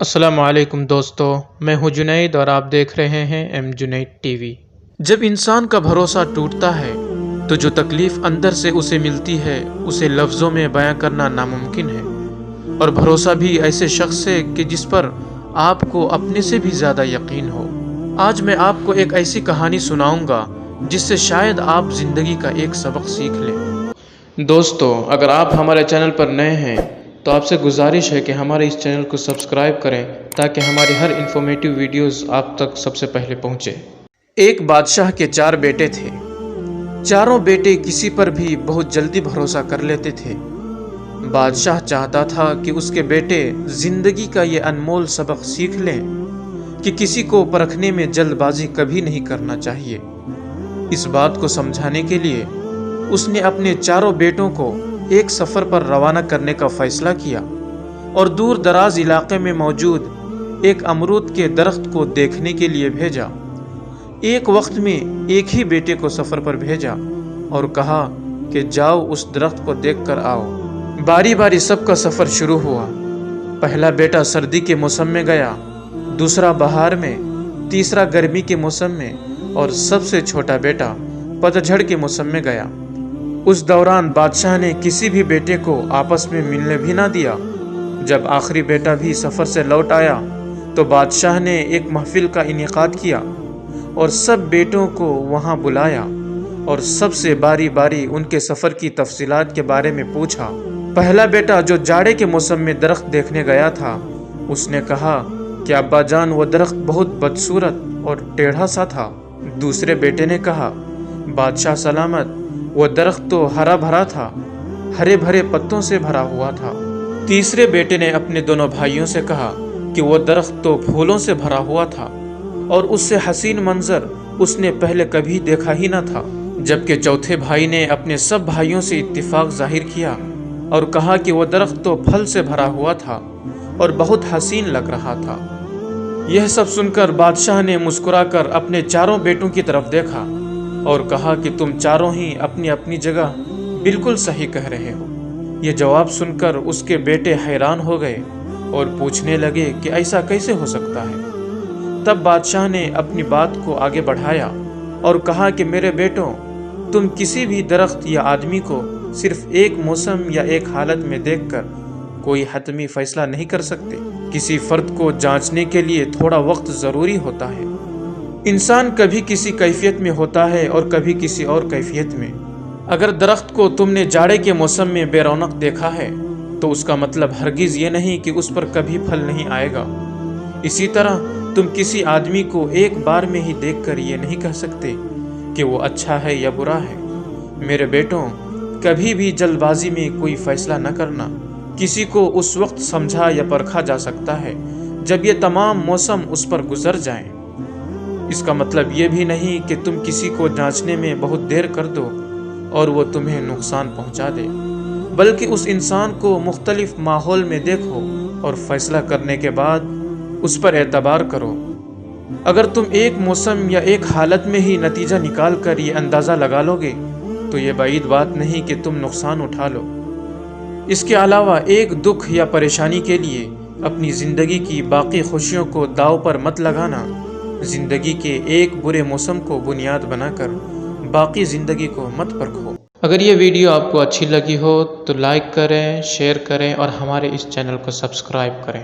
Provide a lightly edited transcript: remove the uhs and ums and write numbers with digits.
السلام علیکم دوستو، میں ہوں جنید اور آپ دیکھ رہے ہیں ایم جنید ٹی وی۔ جب انسان کا بھروسہ ٹوٹتا ہے تو جو تکلیف اندر سے اسے ملتی ہے اسے لفظوں میں بیان کرنا ناممکن ہے، اور بھروسہ بھی ایسے شخص سے کہ جس پر آپ کو اپنے سے بھی زیادہ یقین ہو۔ آج میں آپ کو ایک ایسی کہانی سناؤں گا جس سے شاید آپ زندگی کا ایک سبق سیکھ لیں۔ دوستو، اگر آپ ہمارے چینل پر نئے ہیں تو آپ سے گزارش ہے کہ ہمارے اس چینل کو سبسکرائب کریں تاکہ ہماری ہر انفارمیٹیو ویڈیوز آپ تک سب سے پہلے پہنچے۔ ایک بادشاہ کے 4 بیٹے تھے۔ چاروں بیٹے کسی پر بھی بہت جلدی بھروسہ کر لیتے تھے۔ بادشاہ چاہتا تھا کہ اس کے بیٹے زندگی کا یہ انمول سبق سیکھ لیں کہ کسی کو پرکھنے میں جلد بازی کبھی نہیں کرنا چاہیے۔ اس بات کو سمجھانے کے لیے اس نے اپنے چاروں بیٹوں کو ایک سفر پر روانہ کرنے کا فیصلہ کیا اور دور دراز علاقے میں موجود ایک امرود کے درخت کو دیکھنے کے لیے بھیجا۔ ایک وقت میں ایک ہی بیٹے کو سفر پر بھیجا اور کہا کہ جاؤ اس درخت کو دیکھ کر آؤ۔ باری باری سب کا سفر شروع ہوا۔ پہلا بیٹا سردی کے موسم میں گیا، دوسرا بہار میں، تیسرا گرمی کے موسم میں اور سب سے چھوٹا بیٹا پتجھڑ کے موسم میں گیا۔ اس دوران بادشاہ نے کسی بھی بیٹے کو آپس میں ملنے بھی نہ دیا۔ جب آخری بیٹا بھی سفر سے لوٹ آیا تو بادشاہ نے ایک محفل کا انعقاد کیا اور سب بیٹوں کو وہاں بلایا اور سب سے باری باری ان کے سفر کی تفصیلات کے بارے میں پوچھا۔ پہلا بیٹا جو جاڑے کے موسم میں درخت دیکھنے گیا تھا، اس نے کہا کہ ابا جان وہ درخت بہت بدصورت اور ٹیڑھا سا تھا۔ دوسرے بیٹے نے کہا بادشاہ سلامت، وہ درخت تو ہرا بھرا تھا، ہرے بھرے پتوں سے بھرا ہوا تھا۔ تیسرے بیٹے نے اپنے دونوں بھائیوں سے کہا کہ وہ درخت تو پھولوں سے بھرا ہوا تھا اور اس سے حسین منظر اس نے پہلے کبھی دیکھا ہی نہ تھا۔ جبکہ چوتھے بھائی نے اپنے سب بھائیوں سے اتفاق ظاہر کیا اور کہا کہ وہ درخت تو پھل سے بھرا ہوا تھا اور بہت حسین لگ رہا تھا۔ یہ سب سن کر بادشاہ نے مسکرا کر اپنے چاروں بیٹوں کی طرف دیکھا اور کہا کہ تم چاروں ہی اپنی اپنی جگہ بالکل صحیح کہہ رہے ہو۔ یہ جواب سن کر اس کے بیٹے حیران ہو گئے اور پوچھنے لگے کہ ایسا کیسے ہو سکتا ہے۔ تب بادشاہ نے اپنی بات کو آگے بڑھایا اور کہا کہ میرے بیٹوں، تم کسی بھی درخت یا آدمی کو صرف ایک موسم یا ایک حالت میں دیکھ کر کوئی حتمی فیصلہ نہیں کر سکتے۔ کسی فرد کو جانچنے کے لیے تھوڑا وقت ضروری ہوتا ہے۔ انسان کبھی کسی کیفیت میں ہوتا ہے اور کبھی کسی اور کیفیت میں۔ اگر درخت کو تم نے جاڑے کے موسم میں بے رونق دیکھا ہے تو اس کا مطلب ہرگز یہ نہیں کہ اس پر کبھی پھل نہیں آئے گا۔ اسی طرح تم کسی آدمی کو ایک بار میں ہی دیکھ کر یہ نہیں کہہ سکتے کہ وہ اچھا ہے یا برا ہے۔ میرے بیٹوں، کبھی بھی جلد بازی میں کوئی فیصلہ نہ کرنا۔ کسی کو اس وقت سمجھا یا پرکھا جا سکتا ہے جب یہ تمام موسم اس پر گزر جائیں۔ اس کا مطلب یہ بھی نہیں کہ تم کسی کو جانچنے میں بہت دیر کر دو اور وہ تمہیں نقصان پہنچا دے، بلکہ اس انسان کو مختلف ماحول میں دیکھو اور فیصلہ کرنے کے بعد اس پر اعتبار کرو۔ اگر تم ایک موسم یا ایک حالت میں ہی نتیجہ نکال کر یہ اندازہ لگا لو گے تو یہ بعید بات نہیں کہ تم نقصان اٹھا لو۔ اس کے علاوہ ایک دکھ یا پریشانی کے لیے اپنی زندگی کی باقی خوشیوں کو داؤ پر مت لگانا۔ زندگی کے ایک برے موسم کو بنیاد بنا کر باقی زندگی کو مت پرکھو۔ اگر یہ ویڈیو آپ کو اچھی لگی ہو تو لائک کریں، شیئر کریں اور ہمارے اس چینل کو سبسکرائب کریں۔